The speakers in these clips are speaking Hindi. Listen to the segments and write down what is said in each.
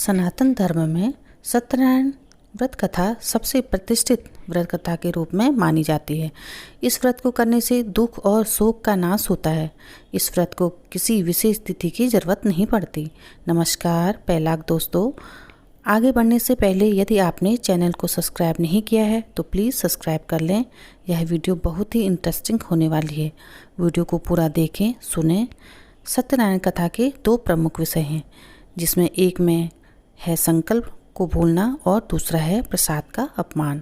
सनातन धर्म में सत्यनारायण व्रत कथा सबसे प्रतिष्ठित व्रत कथा के रूप में मानी जाती है। इस व्रत को करने से दुख और शोक का नाश होता है। इस व्रत को किसी विशेष तिथि की जरूरत नहीं पड़ती। नमस्कार पैलाग दोस्तों, आगे बढ़ने से पहले यदि आपने चैनल को सब्सक्राइब नहीं किया है तो प्लीज़ सब्सक्राइब कर लें। यह वीडियो बहुत ही इंटरेस्टिंग होने वाली है। वीडियो को पूरा देखें, सुनें। सत्यनारायण कथा के दो प्रमुख विषय हैं, जिसमें एक में है संकल्प को भूलना और दूसरा है प्रसाद का अपमान।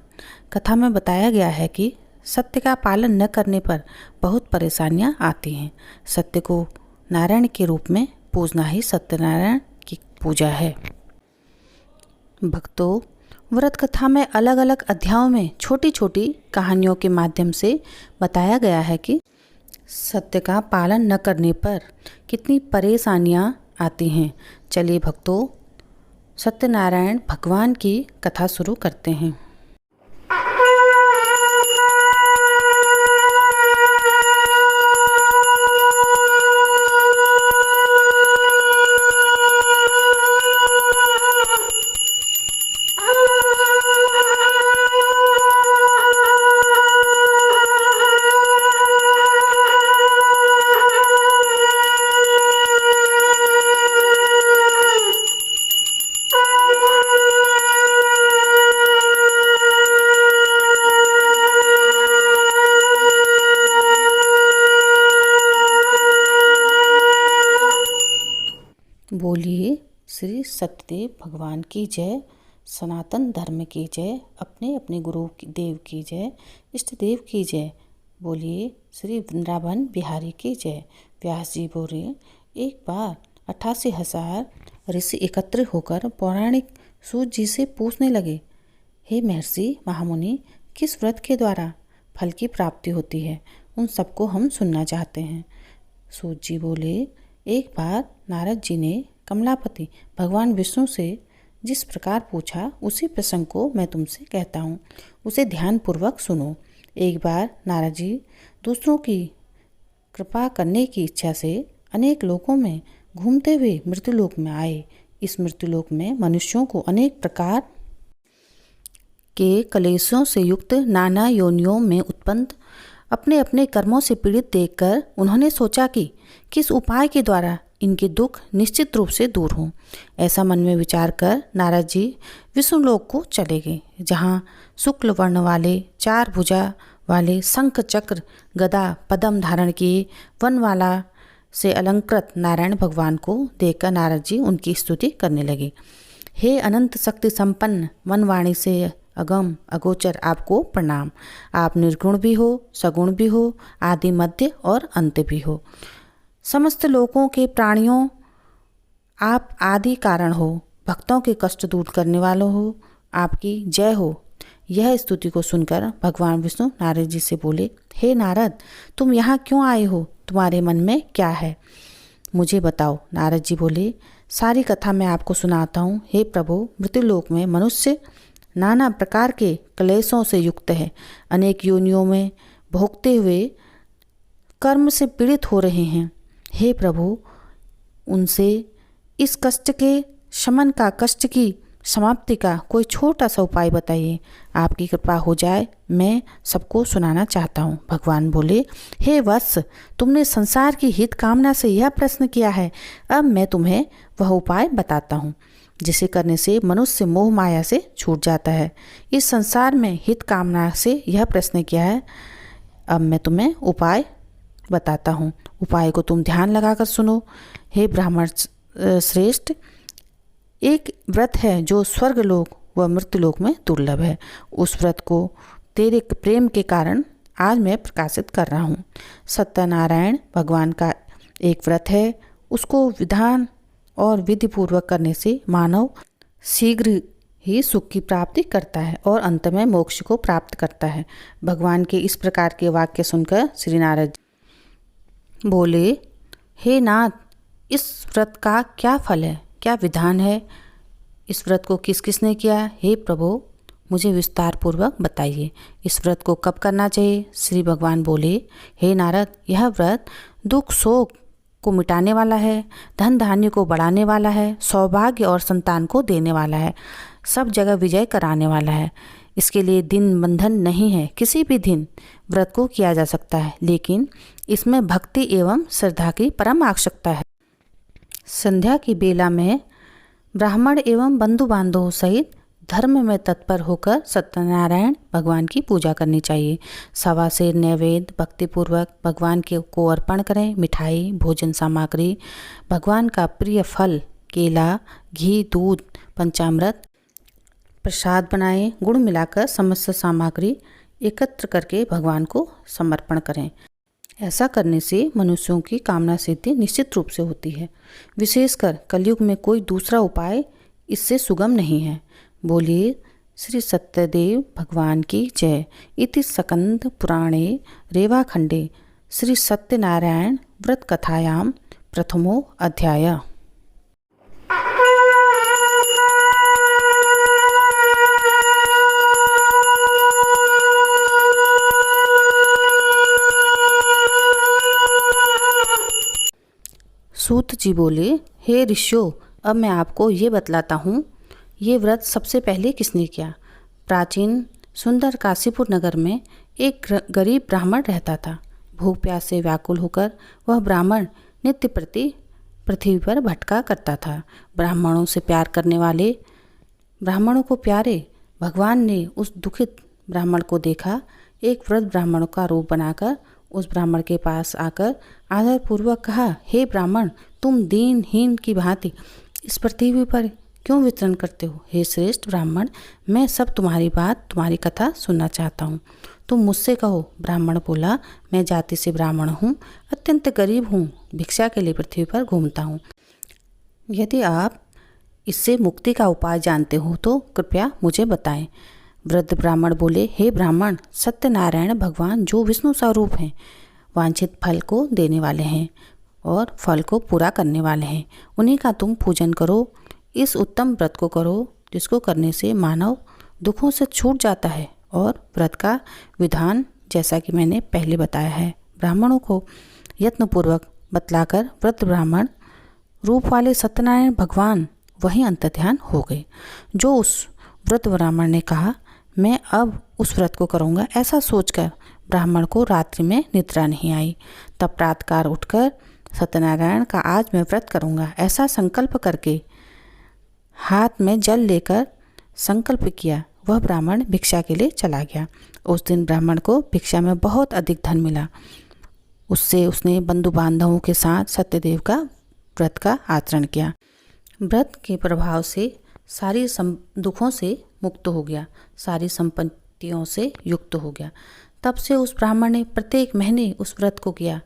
कथा में बताया गया है कि सत्य का पालन न करने पर बहुत परेशानियां आती हैं। सत्य को नारायण के रूप में पूजना ही सत्यनारायण की पूजा है। भक्तों, व्रत कथा में अलग अलग अध्यायों में छोटी छोटी कहानियों के माध्यम से बताया गया है कि सत्य का पालन न करने पर कितनी परेशानियां आती हैं। चलिए भक्तों, सत्यनारायण भगवान की कथा शुरू करते हैं। बोलिए श्री सत्यदेव भगवान की जय, सनातन धर्म की जय, अपने अपने गुरु देव की जय, इष्ट देव की जय। बोलिए श्री वृंदावन बिहारी की जय। व्यास जी बोले, एक बार 88,000 ऋषि एकत्र होकर पौराणिक सूत जी से पूछने लगे, हे महर्षि महामुनि, किस व्रत के द्वारा फल की प्राप्ति होती है? उन सबको हम सुनना चाहते हैं। सूत जी बोले, एक बार नारद जी ने कमलापति भगवान विष्णु से जिस प्रकार पूछा, उसी प्रसंग को मैं तुमसे कहता हूँ, उसे ध्यानपूर्वक सुनो। एक बार नारद जी दूसरों की कृपा करने की इच्छा से अनेक लोकों में घूमते हुए मृत्युलोक में आए। इस मृत्युलोक में मनुष्यों को अनेक प्रकार के कलेशों से युक्त नाना योनियों में उत्पन्न अपने अपने कर्मों से पीड़ित देखकर उन्होंने सोचा कि किस उपाय के द्वारा इनके दुख निश्चित रूप से दूर हों। ऐसा मन में विचार कर नारद जी विष्णुलोक को चले गए, जहाँ शुक्ल वर्ण वाले 4 भुजा वाले शंख चक्र गदा पद्म धारण किए वनमाला से अलंकृत नारायण भगवान को देखकर नारद जी उनकी स्तुति करने लगे। हे अनंत शक्ति संपन्न वनवाणी से अगम अगोचर, आपको प्रणाम। आप निर्गुण भी हो, सगुण भी हो, आदि मध्य और अंत भी हो। समस्त लोकों के प्राणियों आप आदि कारण हो, भक्तों के कष्ट दूर करने वालों हो, आपकी जय हो। यह स्तुति को सुनकर भगवान विष्णु नारद जी से बोले, हे नारद, तुम यहाँ क्यों आए हो? तुम्हारे मन में क्या है, मुझे बताओ। नारद जी बोले, सारी कथा मैं आपको सुनाता हूँ। हे प्रभु, मृत्युलोक में मनुष्य नाना प्रकार के क्लेशों से युक्त है, अनेक योनियों में भोगते हुए कर्म से पीड़ित हो रहे हैं। हे प्रभु, उनसे इस कष्ट के शमन का, कष्ट की समाप्ति का कोई छोटा सा उपाय बताइए। आपकी कृपा हो जाए, मैं सबको सुनाना चाहता हूँ। भगवान बोले, हे वत्स, तुमने संसार की हित कामना से यह प्रश्न किया है। अब मैं तुम्हें वह उपाय बताता हूँ जिसे करने से मनुष्य मोह माया से छूट जाता है। इस संसार में हित कामना से यह प्रश्न किया है, अब मैं तुम्हें उपाय बताता हूँ। उपाय को तुम ध्यान लगाकर सुनो। हे ब्राह्मण श्रेष्ठ, एक व्रत है जो स्वर्गलोक व मृत्युलोक में दुर्लभ है। उस व्रत को तेरे प्रेम के कारण आज मैं प्रकाशित कर रहा हूँ। सत्यनारायण भगवान का एक व्रत है, उसको विधान और विधि पूर्वक करने से मानव शीघ्र ही सुख की प्राप्ति करता है और अंत में मोक्ष को प्राप्त करता है। भगवान के इस प्रकार के वाक्य सुनकर श्री नारद बोले, हे नाथ, इस व्रत का क्या फल है, क्या विधान है? इस व्रत को किस किसने किया? हे प्रभु, मुझे विस्तार पूर्वक बताइए। इस व्रत को कब करना चाहिए? श्री भगवान बोले, हे नारद, यह व्रत दुख शोक को मिटाने वाला है, धन धान्य को बढ़ाने वाला है, सौभाग्य और संतान को देने वाला है, सब जगह विजय कराने वाला है। इसके लिए दिन बंधन नहीं है, किसी भी दिन व्रत को किया जा सकता है, लेकिन इसमें भक्ति एवं श्रद्धा की परम आवश्यकता है। संध्या की बेला में ब्राह्मण एवं बंधु बांधवों सहित धर्म में तत्पर होकर सत्यनारायण भगवान की पूजा करनी चाहिए। सवा सेर नैवेद्य भक्तिपूर्वक भगवान को अर्पण करें। मिठाई, भोजन सामग्री, भगवान का प्रिय फल, केला, घी, दूध, पंचामृत, प्रसाद बनाएं। गुड़ मिलाकर समस्त सामग्री एकत्र करके भगवान को समर्पण करें। ऐसा करने से मनुष्यों की कामना सिद्धि निश्चित रूप से होती है। विशेषकर कलयुग में कोई दूसरा उपाय इससे सुगम नहीं है। बोलिए श्री सत्यदेव भगवान की जय। इति स्कंद पुराणे रेवाखंडे श्री सत्यनारायण व्रत कथायां प्रथमो अध्याय। सूत जी बोले, हे ऋषियों, अब मैं आपको ये बतलाता हूँ, ये व्रत सबसे पहले किसने किया। प्राचीन सुंदर काशीपुर नगर में एक गरीब ब्राह्मण रहता था। भूख प्यास से व्याकुल होकर वह ब्राह्मण नित्य प्रति पृथ्वी पर भटका करता था। ब्राह्मणों से प्यार करने वाले ब्राह्मणों को प्यारे भगवान ने उस दुखित ब्राह्मण को देखा। एक वृद्ध ब्राह्मण का रूप बनाकर उस ब्राह्मण के पास आकर आदरपूर्वक कहा, हे ब्राह्मण, तुम दीनहीन की भांति इस पृथ्वी पर क्यों विचरण करते हो। हे श्रेष्ठ ब्राह्मण, मैं सब तुम्हारी बात, तुम्हारी कथा सुनना चाहता हूँ, तुम मुझसे कहो। ब्राह्मण बोला, मैं जाति से ब्राह्मण हूँ, अत्यंत गरीब हूँ, भिक्षा के लिए पृथ्वी पर घूमता हूँ। यदि आप इससे मुक्ति का उपाय जानते हो तो कृपया मुझे बताएं। वृद्ध ब्राह्मण बोले, हे ब्राह्मण, सत्यनारायण भगवान जो विष्णु स्वरूप हैं, वांछित फल को देने वाले हैं और फल को पूरा करने वाले हैं, उन्हीं का तुम पूजन करो। इस उत्तम व्रत को करो जिसको करने से मानव दुखों से छूट जाता है। और व्रत का विधान जैसा कि मैंने पहले बताया है। ब्राह्मणों को यत्नपूर्वक बतलाकर वृद्ध ब्राह्मण रूप वाले सत्यनारायण भगवान वहीं अंतर्ध्यान हो गए। जो उस वृद्ध ब्राह्मण ने कहा, मैं अब उस व्रत को करूँगा, ऐसा सोचकर ब्राह्मण को रात्रि में निद्रा नहीं आई। तब प्रातःकाल उठकर सत्यनारायण का आज मैं व्रत करूँगा ऐसा संकल्प करके हाथ में जल लेकर संकल्प किया। वह ब्राह्मण भिक्षा के लिए चला गया। उस दिन ब्राह्मण को भिक्षा में बहुत अधिक धन मिला। उससे उसने बंधु बांधवों के साथ सत्यदेव का व्रत का आचरण किया। व्रत के प्रभाव से सारी दुखों से मुक्त हो गया, सारी संपत्तियों से युक्त हो गया। तब से उस ब्राह्मण ने प्रत्येक महीने उस व्रत को किया।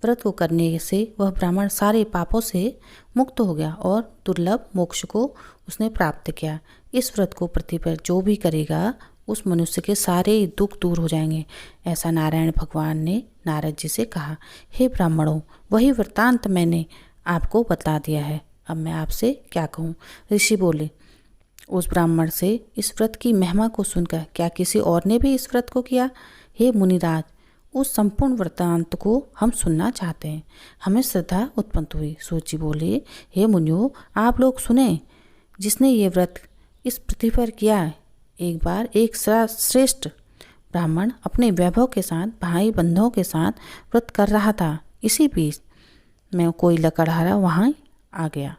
व्रत को करने से वह ब्राह्मण सारे पापों से मुक्त हो गया और दुर्लभ मोक्ष को उसने प्राप्त किया। इस व्रत को पृथ्वी पर जो भी करेगा उस मनुष्य के सारे दुख दूर हो जाएंगे, ऐसा नारायण भगवान ने नारद जी से कहा। हे ब्राह्मणों, वही वृत्तांत मैंने आपको बता दिया है, अब मैं आपसे क्या कहूँ। ऋषि बोले, उस ब्राह्मण से इस व्रत की महिमा को सुनकर क्या किसी और ने भी इस व्रत को किया। हे मुनिराज, उस संपूर्ण वृत्तांत को हम सुनना चाहते हैं, हमें श्रद्धा उत्पन्न हुई। सूची बोले, हे मुनियों, आप लोग सुने, जिसने ये व्रत इस पृथ्वी पर किया। एक बार एक श्रेष्ठ ब्राह्मण अपने वैभव के साथ भाई बंधुओं के साथ व्रत कर रहा था। इसी बीच में कोई लकड़हारा वहाँ आ गया।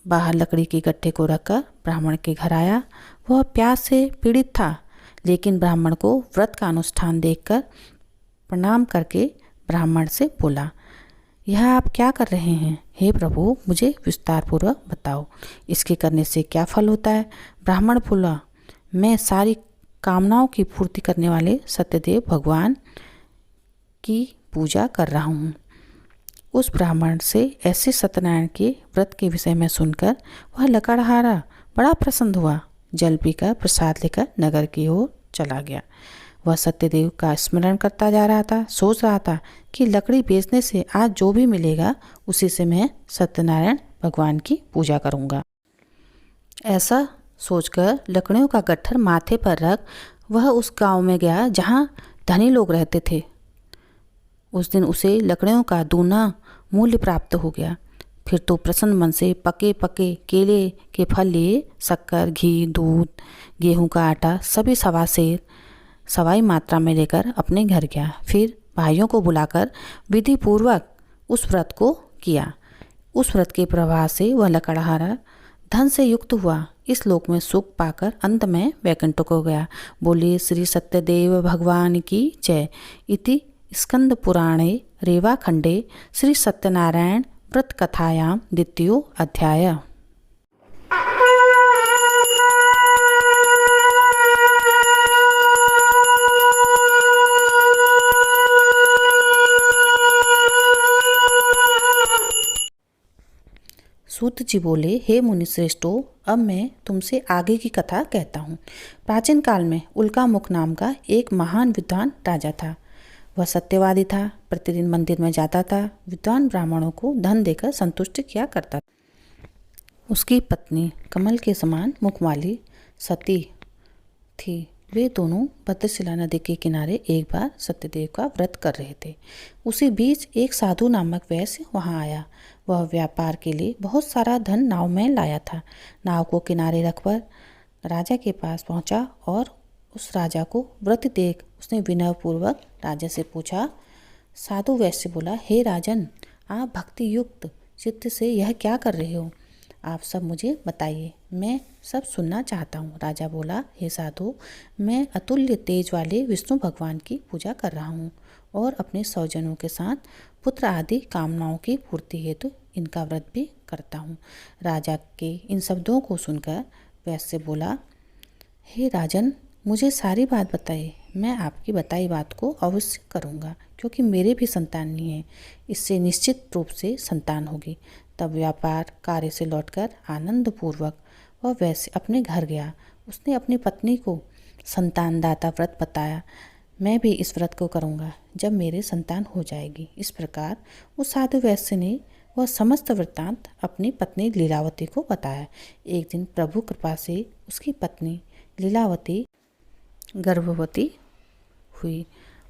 बाहर लकड़ी के गट्ठे को रखकर ब्राह्मण के घर आया। वह प्यास से पीड़ित था, लेकिन ब्राह्मण को व्रत का अनुष्ठान देखकर प्रणाम करके ब्राह्मण से बोला, यह आप क्या कर रहे हैं। हे प्रभु, मुझे विस्तार पूर्वक बताओ, इसके करने से क्या फल होता है। ब्राह्मण बोला, मैं सारी कामनाओं की पूर्ति करने वाले सत्यदेव भगवान की पूजा कर रहा हूँ। उस ब्राह्मण से ऐसे सत्यनारायण के व्रत के विषय में सुनकर वह लकड़हारा बड़ा प्रसन्न हुआ। जल पीकर प्रसाद लेकर नगर की ओर चला गया। वह सत्यदेव का स्मरण करता जा रहा था, सोच रहा था कि लकड़ी बेचने से आज जो भी मिलेगा उसी से मैं सत्यनारायण भगवान की पूजा करूंगा। ऐसा सोचकर लकड़ियों का गट्ठर माथे पर रख वह उस गांव में गया जहां धनी लोग रहते थे। उस दिन उसे लकड़ियों का दूना मूल्य प्राप्त हो गया। फिर तो प्रसन्न मन से पके पके केले के फल लिए शक्कर, घी, दूध, गेहूं का आटा सभी सवाई मात्रा में लेकर अपने घर गया। फिर भाइयों को बुलाकर विधि पूर्वक उस व्रत को किया। उस व्रत के प्रभाव से वह लकड़हारा धन से युक्त हुआ। इस लोक में सुख पाकर अंत में वैकुंठ को गया। बोलिए श्री सत्यदेव भगवान की जय। इति स्कंद पुराणे रेवाखंडे श्री सत्यनारायण व्रत कथायां द्वितीयो अध्याय। सूत जी बोले, हे मुनि श्रेष्ठो, अब मैं तुमसे आगे की कथा कहता हूँ। प्राचीन काल में उल्कामुख नाम का एक महान विद्वान राजा था। वह सत्यवादी था, प्रतिदिन मंदिर में जाता था, विद्वान ब्राह्मणों को धन देकर संतुष्ट किया करता था। उसकी पत्नी कमल के समान मुख वाली सती थी। वे दोनों भद्रशिला नदी के किनारे एक बार सत्यदेव का व्रत कर रहे थे। उसी बीच एक साधु नामक वैश्य वहां आया। वह व्यापार के लिए बहुत सारा धन नाव में लाया था। नाव को किनारे रखकर राजा के पास पहुंचा और उस राजा को व्रत देख उसने विनयपूर्वक राजा से पूछा। साधु वैश्य बोला, हे राजन, आप भक्ति युक्त चित्त से यह क्या कर रहे हो? आप सब मुझे बताइए, मैं सब सुनना चाहता हूँ। राजा बोला, हे साधु, मैं अतुल्य तेज वाले विष्णु भगवान की पूजा कर रहा हूँ और अपने स्वजनों के साथ पुत्र आदि कामनाओं की पूर्ति हेतु इनका व्रत भी करता हूँ। राजा के इन शब्दों को सुनकर वैश्य बोला, हे राजन, मुझे सारी बात बताइए। मैं आपकी बताई बात को अवश्य करूँगा, क्योंकि मेरे भी संतान नहीं है। इससे निश्चित रूप से संतान होगी। तब व्यापार कार्य से लौटकर आनंद पूर्वक वह वैश्य अपने घर गया। उसने अपनी पत्नी को संतानदाता व्रत बताया। मैं भी इस व्रत को करूँगा जब मेरे संतान हो जाएगी। इस प्रकार उस साधु वैश्य ने वह समस्त वृत्तांत अपनी पत्नी लीलावती को बताया। एक दिन प्रभु कृपा से उसकी पत्नी लीलावती गर्भवती हुई।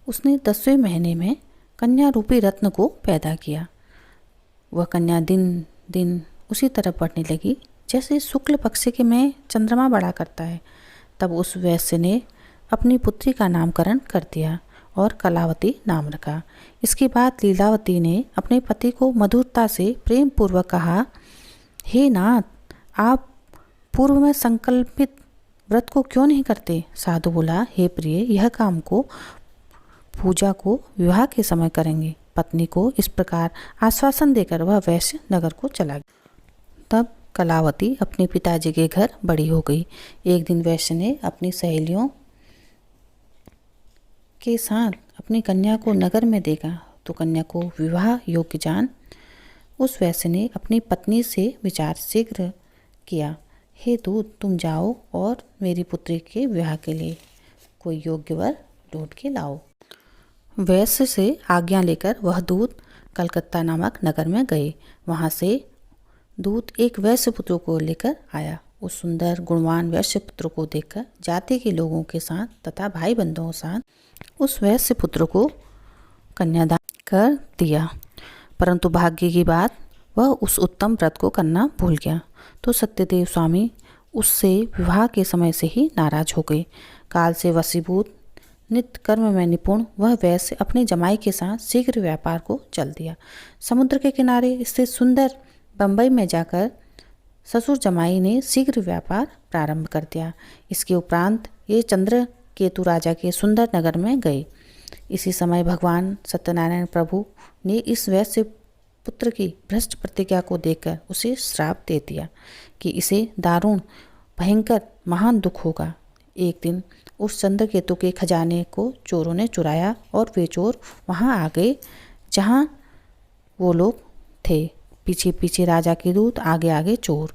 उसने 10वें महीने में कन्या रूपी रत्न को पैदा किया। वह कन्या दिन दिन उसी तरह बढ़ने लगी जैसे शुक्ल पक्ष के में चंद्रमा बड़ा करता है। तब उस वैश्य ने अपनी पुत्री का नामकरण कर दिया और कलावती नाम रखा। इसके बाद लीलावती ने अपने पति को मधुरता से प्रेम पूर्वक कहा, हे नाथ, आप पूर्व में संकल्पित व्रत को क्यों नहीं करते? साधु बोला, हे प्रिय, यह काम को पूजा को विवाह के समय करेंगे। पत्नी को इस प्रकार आश्वासन देकर वह वैश्य नगर को चला गया। तब कलावती अपने पिताजी के घर बड़ी हो गई। एक दिन वैश्य ने अपनी सहेलियों के साथ अपनी कन्या को नगर में देखा तो कन्या को विवाह योग्य जान उस वैश्य ने अपनी पत्नी से विचार शीघ्र किया, हे दूत, तुम जाओ और मेरी पुत्री के विवाह के लिए कोई योग्य वर ढूंढ के लाओ। वैश्य से आज्ञा लेकर वह दूत कलकत्ता नामक नगर में गए। वहाँ से दूत एक वैश्य पुत्र को लेकर आया। उस सुंदर गुणवान वैश्य पुत्र को देखकर जाति के लोगों के साथ तथा भाई बंधुओं के साथ उस वैश्य पुत्र को कन्यादान कर दिया। परंतु भाग्य की बात, वह उस उत्तम व्रत को करना भूल गया तो सत्यदेव स्वामी उससे विवाह के समय से ही नाराज हो गए। काल से वशीभूत नित्य कर्म में निपुण वह वैश्य अपने जमाई के साथ शीघ्र व्यापार को चल दिया। समुद्र के किनारे स्थित सुंदर बंबई में जाकर ससुर जमाई ने शीघ्र व्यापार प्रारंभ कर दिया। इसके उपरांत ये चंद्र केतु राजा के सुंदर नगर में गए। इसी समय भगवान सत्यनारायण प्रभु ने इस वैश्य पुत्र की भ्रष्ट प्रतिज्ञा को देखकर उसे श्राप दे दिया कि इसे दारुण भयंकर महान दुख होगा। एक दिन उस चंद्र केतु के खजाने को चोरों ने चुराया और वे चोर वहां आ गए जहां वो लोग थे। पीछे पीछे राजा के दूत, आगे आगे चोर।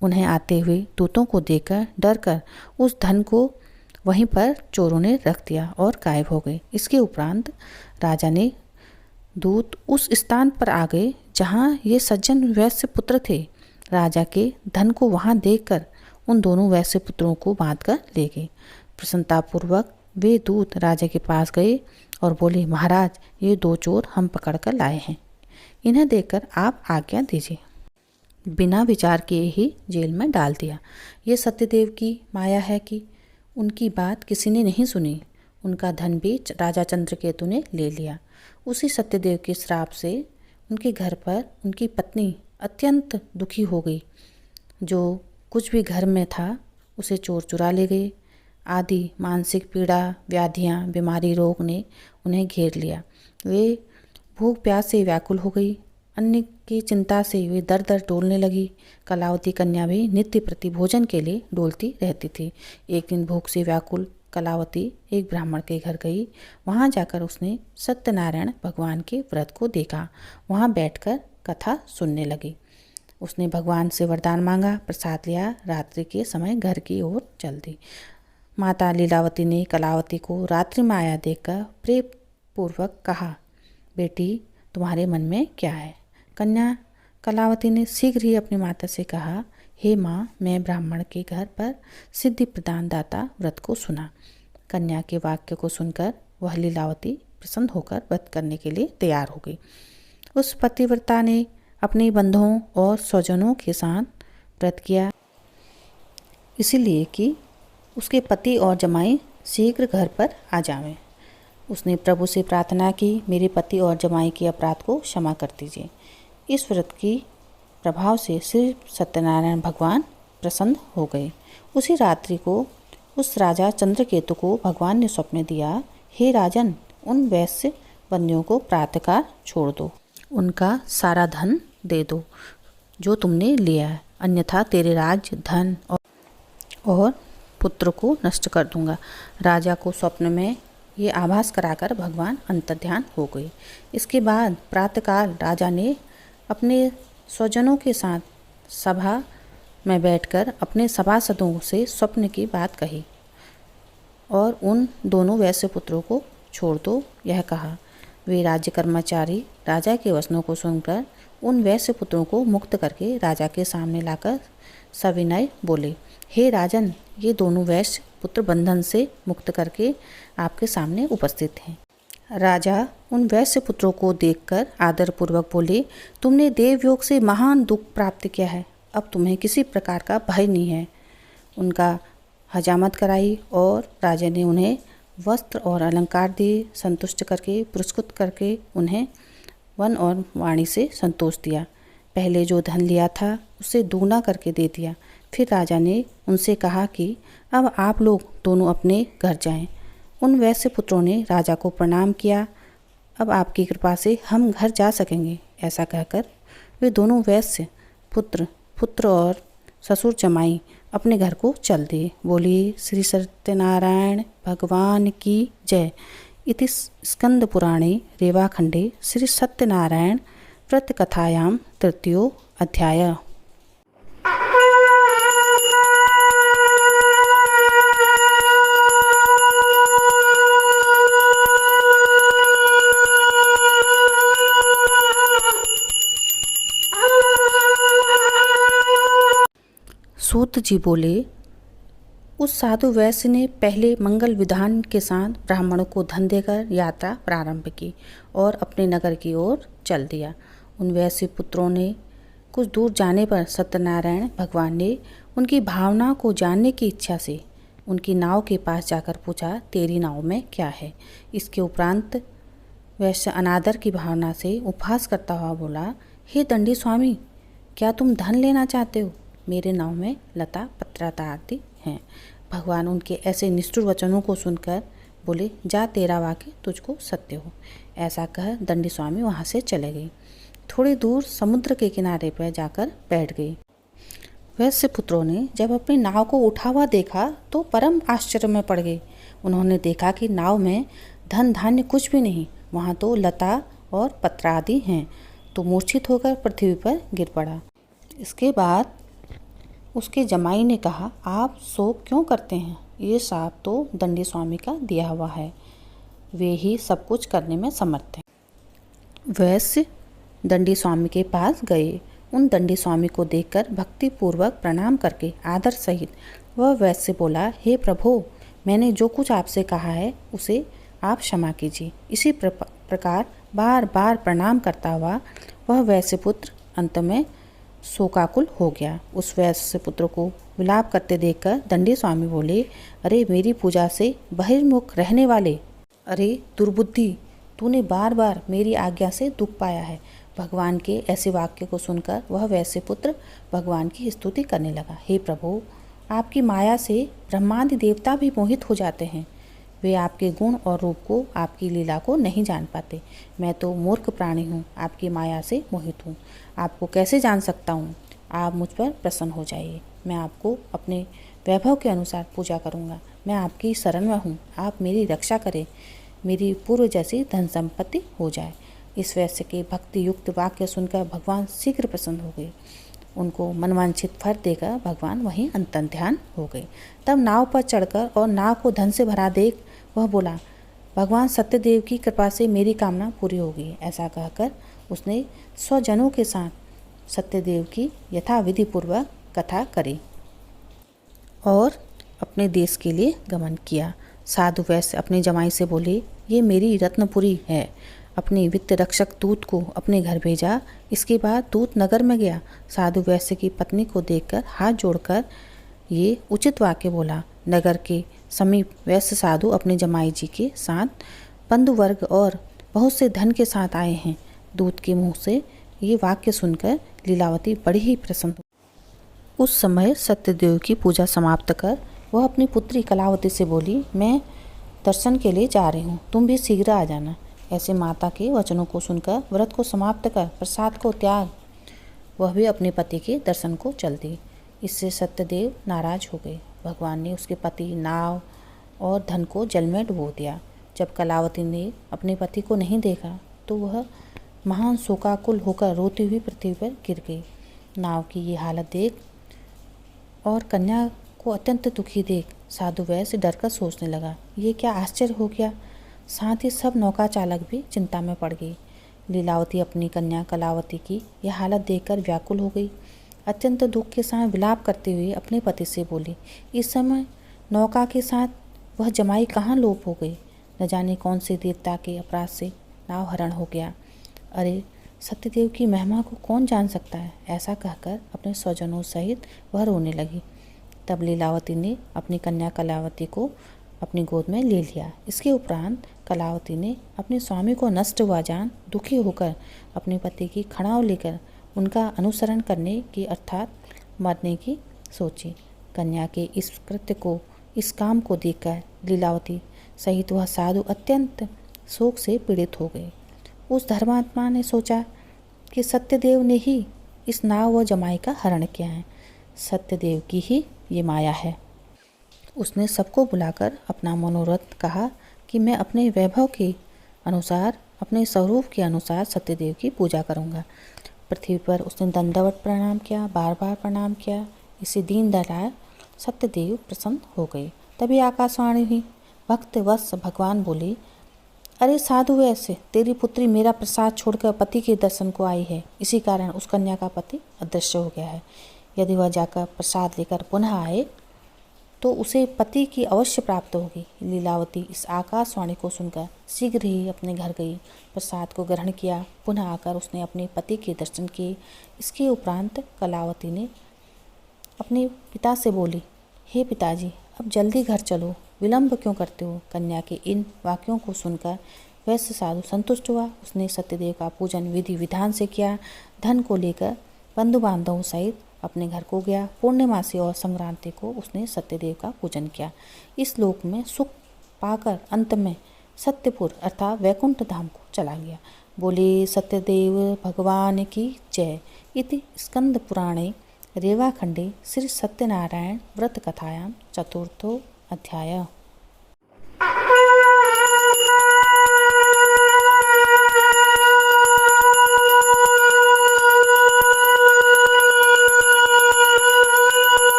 उन्हें आते हुए दूतों को देखकर डरकर उस धन को वहीं पर चोरों ने रख दिया और गायब हो गए। इसके उपरांत राजा ने दूत उस स्थान पर आ गए जहाँ ये सज्जन वैश्य पुत्र थे। राजा के धन को वहाँ देखकर उन दोनों वैश्य पुत्रों को बांधकर ले गए। प्रसन्नतापूर्वक वे दूत राजा के पास गए और बोले, महाराज, ये दो चोर हम पकड़ कर लाए हैं। इन्हें देखकर आप आज्ञा दीजिए। बिना विचार किए ही जेल में डाल दिया। ये सत्यदेव की माया है कि उनकी बात किसी ने नहीं सुनी। उनका धन भी राजा चंद्रकेतु ने ले लिया। उसी सत्यदेव के श्राप से उनके घर पर उनकी पत्नी अत्यंत दुखी हो गई। जो कुछ भी घर में था उसे चोर चुरा ले गए। आदि मानसिक पीड़ा, व्याधियाँ, बीमारी, रोग ने उन्हें घेर लिया। वे भूख प्यास से व्याकुल हो गई। अन्न की चिंता से वे दर दर डोलने लगी। कलावती कन्या भी नित्य प्रति भोजन के लिए डोलती रहती थी। एक दिन भूख से व्याकुल कलावती एक ब्राह्मण के घर गई। वहाँ जाकर उसने सत्यनारायण भगवान के व्रत को देखा। वहाँ बैठकर कथा सुनने लगी। उसने भगवान से वरदान मांगा, प्रसाद लिया, रात्रि के समय घर की ओर चल दी। माता लीलावती ने कलावती को रात्रि में आया देखकर प्रेम पूर्वक कहा, बेटी तुम्हारे मन में क्या है? कन्या कलावती ने शीघ्र ही अपनी माता से कहा, हे माँ, मैं ब्राह्मण के घर पर सिद्धि प्रदान दाता व्रत को सुना। कन्या के वाक्य को सुनकर वह लीलावती प्रसन्न होकर व्रत करने के लिए तैयार हो गई। उस पतिव्रता ने अपने बंधुओं और स्वजनों के साथ व्रत किया, इसीलिए कि उसके पति और जमाई शीघ्र घर पर आ जावें। उसने प्रभु से प्रार्थना की, मेरे पति और जमाई के अपराध को क्षमा कर दीजिए। इस व्रत की प्रभाव से श्री सत्यनारायण भगवान प्रसन्न हो गए। उसी रात्रि को उस राजा चंद्रकेतु को भगवान ने स्वप्न दिया, हे राजन, उन वैश्य बंदियों को प्रातःकाल छोड़ दो, उनका सारा धन दे दो जो तुमने लिया है, अन्यथा तेरे राज्य, धन और पुत्र को नष्ट कर दूंगा। राजा को स्वप्न में ये आभास कराकर भगवान अंतर्ध्यान हो गए। इसके बाद प्रातःकाल राजा ने अपने स्वजनों के साथ सभा में बैठकर अपने सभासदों से स्वप्न की बात कही और उन दोनों वैश्य पुत्रों को छोड़ दो यह कहा। वे राज्य कर्मचारी राजा के वचनों को सुनकर उन वैश्य पुत्रों को मुक्त करके राजा के सामने लाकर सविनय बोले, हे राजन, ये दोनों वैश्य पुत्र बंधन से मुक्त करके आपके सामने उपस्थित हैं। राजा उन वैश्य पुत्रों को देखकर आदरपूर्वक बोले, तुमने देवयोग से महान दुख प्राप्त किया है, अब तुम्हें किसी प्रकार का भय नहीं है। उनका हजामत कराई और राजा ने उन्हें वस्त्र और अलंकार दिए। संतुष्ट करके पुरस्कृत करके उन्हें वन और वाणी से संतोष दिया। पहले जो धन लिया था उसे दुगना करके दे दिया। फिर राजा ने उनसे कहा कि अब आप लोग दोनों अपने घर जाएं। उन वैश्य पुत्रों ने राजा को प्रणाम किया। अब आपकी कृपा से हम घर जा सकेंगे। ऐसा कहकर वे दोनों वैश्य पुत्र और ससुर जमाई अपने घर को चल दिए। बोलिए श्री सत्यनारायण भगवान की जय। इति स्कंद पुराणे रेवाखंडे श्री सत्यनारायण व्रत कथायां तृतीयो अध्याय। सूत जी बोले, उस साधु वैश्य ने पहले मंगल विधान के साथ ब्राह्मणों को धन देकर यात्रा प्रारंभ की और अपने नगर की ओर चल दिया। उन वैश्य पुत्रों ने कुछ दूर जाने पर सत्यनारायण भगवान ने उनकी भावना को जानने की इच्छा से उनकी नाव के पास जाकर पूछा, तेरी नाव में क्या है? इसके उपरांत वैश्य अनादर की भावना से उपहास करता हुआ बोला, हे दंडी स्वामी, क्या तुम धन लेना चाहते हो? मेरे नाव में लता पत्राता आदि हैं। भगवान उनके ऐसे निष्ठुर वचनों को सुनकर बोले, जा, तेरा वाक्य तुझको सत्य हो। ऐसा कह दंडी स्वामी वहाँ से चले गए। थोड़ी दूर समुद्र के किनारे पर जाकर बैठ गई। वैश्य पुत्रों ने जब अपनी नाव को उठा हुआ देखा तो परम आश्चर्य में पड़ गए। उन्होंने देखा कि नाव में धन धान्य कुछ भी नहीं, वहाँ तो लता और पत्र आदि हैं, तो मूर्छित होकर पृथ्वी पर गिर पड़ा। इसके बाद उसके जमाई ने कहा, आप शोक क्यों करते हैं? ये साप तो दंडी स्वामी का दिया हुआ है, वे ही सब कुछ करने में समर्थ हैं। वैश्य दंडी स्वामी के पास गए। उन दंडी स्वामी को देखकर भक्ति पूर्वक प्रणाम करके आदर सहित वह वैश्य बोला, हे प्रभु, मैंने जो कुछ आपसे कहा है उसे आप क्षमा कीजिए। इसी प्रकार बार बार प्रणाम करता हुआ वह वैश्यपुत्र अंत में शोकाकुल हो गया। उस वैश्यपुत्र को विलाप करते देखकर दंडी स्वामी बोले, अरे मेरी पूजा से बहिर्मुख रहने वाले, अरे दुर्बुद्धि, तूने बार बार मेरी आज्ञा से दुख पाया है। भगवान के ऐसे वाक्य को सुनकर वह वैश्यपुत्र भगवान की स्तुति करने लगा। हे प्रभु, आपकी माया से ब्रह्मादि देवता भी मोहित हो जाते हैं। वे आपके गुण और रूप को, आपकी लीला को नहीं जान पाते। मैं तो मूर्ख प्राणी हूँ, आपकी माया से मोहित हूँ। आपको कैसे जान सकता हूँ? आप मुझ पर प्रसन्न हो जाइए। मैं आपको अपने वैभव के अनुसार पूजा करूँगा। मैं आपकी शरण में हूँ, आप मेरी रक्षा करें। मेरी पूर्व जैसी धन संपत्ति हो जाए। इस वैश्य के भक्ति युक्त वाक्य सुनकर भगवान शीघ्र प्रसन्न हो गए। उनको मनवांछित फल देकर भगवान वहीं अंतर्ध्यान हो गए। तब नाव पर चढ़कर और नाव को धन से भरा देख वह बोला, भगवान सत्यदेव की कृपा से मेरी कामना पूरी हो गई। ऐसा कहकर उसने स्वजनों के साथ सत्यदेव की यथाविधि पूर्वक कथा करी और अपने देश के लिए गमन किया। साधु वैश्य अपने जमाई से बोले, ये मेरी रत्नपुरी है। अपने वित्त रक्षक दूत को अपने घर भेजा। इसके बाद दूत नगर में गया। साधु वैश्य की पत्नी को देखकर हाथ जोड़कर ये उचित वाक्य बोला। नगर के समीप वैश्य साधु अपने जमाई जी के साथ बंधु वर्ग और बहुत से धन के साथ आए हैं। दूत के मुंह से ये वाक्य सुनकर लीलावती बड़ी ही प्रसन्न हुई। उस समय सत्यदेव की पूजा समाप्त कर वह अपनी पुत्री कलावती से बोली, मैं दर्शन के लिए जा रही हूँ, तुम भी शीघ्र आ जाना। ऐसे माता के वचनों को सुनकर व्रत को समाप्त कर प्रसाद को त्याग वह भी अपने पति के दर्शन को चल दी। इससे सत्यदेव नाराज हो गए। भगवान ने उसके पति, नाव और धन को जल में डुबो दिया। जब कलावती ने अपने पति को नहीं देखा तो वह महान शोकाकुल होकर रोती हुई पृथ्वी पर गिर गई। नाव की ये हालत देख और कन्या को अत्यंत दुखी देख साधु वैश्य डरकर सोचने लगा, ये क्या आश्चर्य हो गया। साथ ही सब नौका चालक भी चिंता में पड़ गई। लीलावती अपनी कन्या कलावती की यह हालत देखकर व्याकुल हो गई। अत्यंत दुख के साथ विलाप करते हुए अपने पति से बोली, इस समय नौका के साथ वह जमाई कहाँ लोप हो गई। न जाने कौन से देवता के अपराध से नाव हरण हो गया। अरे सत्यदेव की महिमा को कौन जान सकता है। ऐसा कहकर अपने स्वजनों सहित वह रोने लगी। तब लीलावती ने अपनी कन्या कलावती को अपनी गोद में ले लिया। इसके उपरांत कलावती ने अपने स्वामी को नष्ट हुआ जान दुखी होकर अपने पति की खड़ाव लेकर उनका अनुसरण करने की अर्थात मरने की सोची। कन्या के इस कृत्य को, इस काम को देखकर लीलावती सहित वह साधु अत्यंत शोक से पीड़ित हो गए। उस धर्मात्मा ने सोचा कि सत्यदेव ने ही इस नाव व जमाई का हरण किया है। सत्यदेव की ही ये माया है। उसने सबको बुलाकर अपना मनोरथ कहा कि मैं अपने वैभव के अनुसार, अपने स्वरूप के अनुसार सत्यदेव की पूजा करूंगा। पृथ्वी पर उसने दंडवत प्रणाम किया, बार बार प्रणाम किया। इसे दीन दयाल सत्यदेव प्रसन्न हो गए। तभी आकाशवाणी हुई। भक्त वत्स भगवान बोले, अरे साधु वैश्य, तेरी पुत्री मेरा प्रसाद छोड़कर पति के दर्शन को आई है। इसी कारण उस कन्या का पति अदृश्य हो गया है। यदि वह जाकर प्रसाद लेकर पुनः आए तो उसे पति की अवश्य प्राप्त होगी। लीलावती इस आकाशवाणी को सुनकर शीघ्र ही अपने घर गई। प्रसाद को ग्रहण किया। पुनः आकर उसने अपने पति के दर्शन किए। इसके उपरांत कलावती ने अपने पिता से बोली, हे पिताजी, अब जल्दी घर चलो, विलंब क्यों करते हो। कन्या के इन वाक्यों को सुनकर वैश्य साधु संतुष्ट हुआ। उसने सत्यदेव का पूजन विधि विधान से किया। धन को लेकर बंधु बांधवों सहित अपने घर को गया। पूर्णिमासी और संक्रांति को उसने सत्यदेव का पूजन किया। इस लोक में सुख पाकर अंत में सत्यपुर अर्थात वैकुंठ धाम को चला गया। बोले सत्यदेव भगवान की जय। इति स्कंद पुराणे रेवाखंडे श्री सत्यनारायण व्रत कथायां चतुर्थो अध्याय।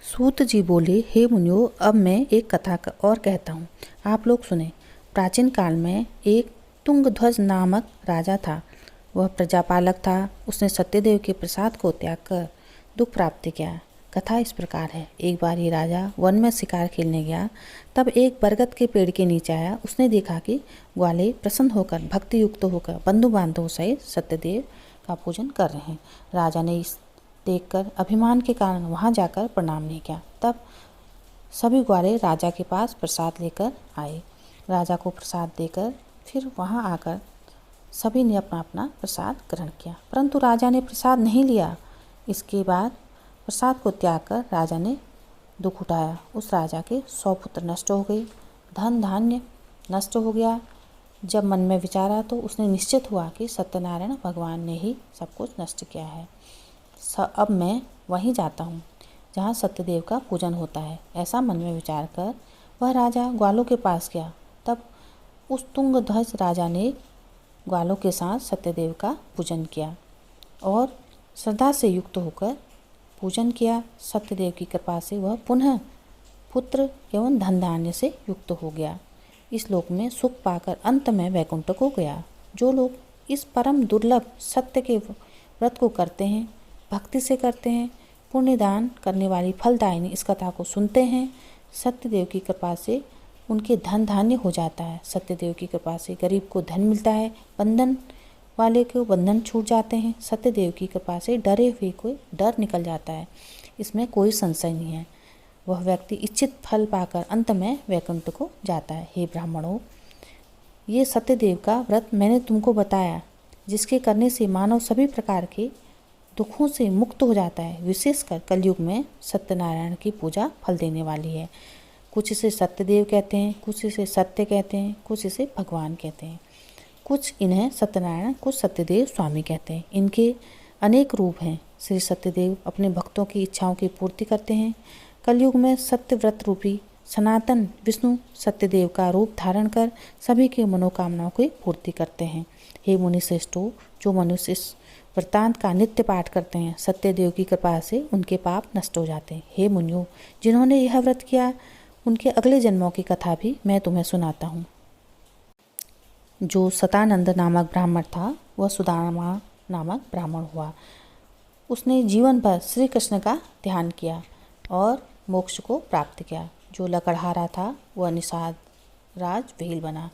सूत जी बोले, हे मुनियो, अब मैं एक कथा और कहता हूँ, आप लोग सुने। प्राचीन काल में एक तुंगध्वज नामक राजा था। वह प्रजापालक था। उसने सत्यदेव के प्रसाद को त्याग कर दुख प्राप्त किया। कथा इस प्रकार है। एक बार ये राजा वन में शिकार खेलने गया। तब एक बरगद के पेड़ के नीचे आया। उसने देखा कि ग्वाले प्रसन्न होकर, भक्ति युक्त होकर बंधु बांधवों सहित सत्यदेव का पूजन कर रहे हैं। राजा ने इस देखकर अभिमान के कारण वहां जाकर प्रणाम नहीं किया। तब सभी ग्वाले राजा के पास प्रसाद लेकर आए। राजा को प्रसाद देकर फिर वहां आकर सभी ने अपना अपना प्रसाद ग्रहण किया, परंतु राजा ने प्रसाद नहीं लिया। इसके बाद प्रसाद को त्याग कर राजा ने दुख उठाया। उस राजा के 100 पुत्र नष्ट हो गए, धन धान्य नष्ट हो गया। जब मन में विचारा तो उसने निश्चित हुआ कि सत्यनारायण भगवान ने ही सब कुछ नष्ट किया है। अब मैं वहीं जाता हूँ जहाँ सत्यदेव का पूजन होता है। ऐसा मन में विचार कर वह राजा ग्वालों के पास गया। तब उस तुंगध्वज राजा ने ग्वालों के साथ सत्यदेव का पूजन किया और श्रद्धा से युक्त होकर पूजन किया। सत्यदेव की कृपा से वह पुनः पुत्र एवं धन धान्य से युक्त हो गया। इस लोक में सुख पाकर अंत में वैकुंठ को गया। जो लोग इस परम दुर्लभ सत्य के व्रत को करते हैं, भक्ति से करते हैं, पुण्य दान करने वाली फलदायिनी इस कथा को सुनते हैं, सत्यदेव की कृपा से उनके धन धान्य हो जाता है। सत्यदेव की कृपा से गरीब को धन मिलता है, बंधन वाले को बंधन छूट जाते हैं। सत्यदेव की कृपा से डरे हुए को डर निकल जाता है, इसमें कोई संशय नहीं है। वह व्यक्ति इच्छित फल पाकर अंत में वैकुंठ को जाता है। हे ब्राह्मणों, ये सत्यदेव का व्रत मैंने तुमको बताया, जिसके करने से मानव सभी प्रकार के दुखों से मुक्त हो जाता है। विशेषकर कलयुग में सत्यनारायण की पूजा फल देने वाली है। कुछ इसे सत्यदेव कहते हैं, कुछ इसे सत्य कहते हैं, कुछ इसे भगवान कहते हैं, कुछ इन्हें सत्यनारायण, कुछ सत्यदेव स्वामी कहते हैं। इनके अनेक रूप हैं। श्री सत्यदेव अपने भक्तों की इच्छाओं की पूर्ति करते हैं। कलयुग में सत्य व्रत रूपी सनातन विष्णु सत्यदेव का रूप धारण कर सभी के मनोकामनाओं की पूर्ति करते हैं। हे मुनि श्रेष्ठों, जो मनुष्य इस वृत्तांत का नित्य पाठ करते हैं, सत्यदेव की कृपा से उनके पाप नष्ट हो जाते हैं। हे मुनियों, जिन्होंने यह व्रत किया उनके अगले जन्मों की कथा भी मैं तुम्हें सुनाता हूँ। जो सतानंद नामक ब्राह्मण था, वह सुदामा नामक ब्राह्मण हुआ। उसने जीवन भर श्री कृष्ण का ध्यान किया और मोक्ष को प्राप्त किया। जो लकड़हारा था, वह निषाद राज भेल बना,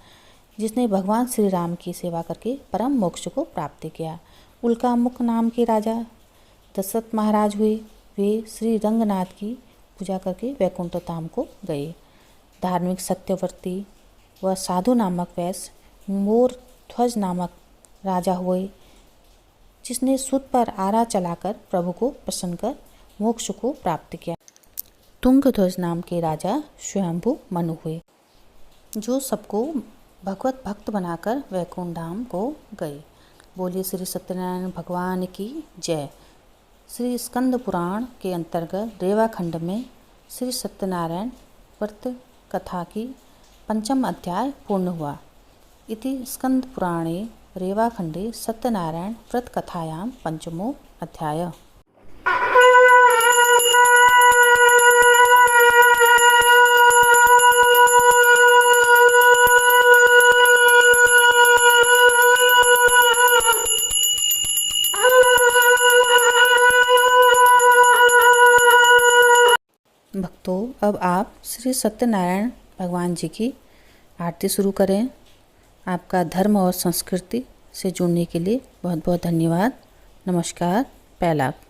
जिसने भगवान श्री राम की सेवा करके परम मोक्ष को प्राप्त किया। उल्कामुख नाम के राजा दशरथ महाराज हुए। वे श्री रंगनाथ की पूजा करके वैकुंठ धाम को गए। धार्मिक सत्यवर्ती व साधु नामक वैश्य मोर ध्वज नामक राजा हुए, जिसने सुत पर आरा चलाकर प्रभु को प्रसन्न कर मोक्ष को प्राप्त किया। तुंगध्वज नाम के राजा स्वयंभू मनु हुए, जो सबको भगवत भक्त बनाकर वैकुंठ धाम को गए। बोलिए श्री सत्यनारायण भगवान की जय। श्री स्कंद पुराण के अंतर्गत रेवा खंड में श्री सत्यनारायण व्रत कथा की 5वां अध्याय पूर्ण हुआ। इति स्कंद पुराणे रेवा खंडे सत्यनारायण व्रत कथायां 5मो अध्याय। भक्तों, अब आप श्री सत्यनारायण भगवान जी की आरती शुरू करें। आपका धर्म और संस्कृति से जुड़ने के लिए बहुत बहुत धन्यवाद। नमस्कार। पैलाप।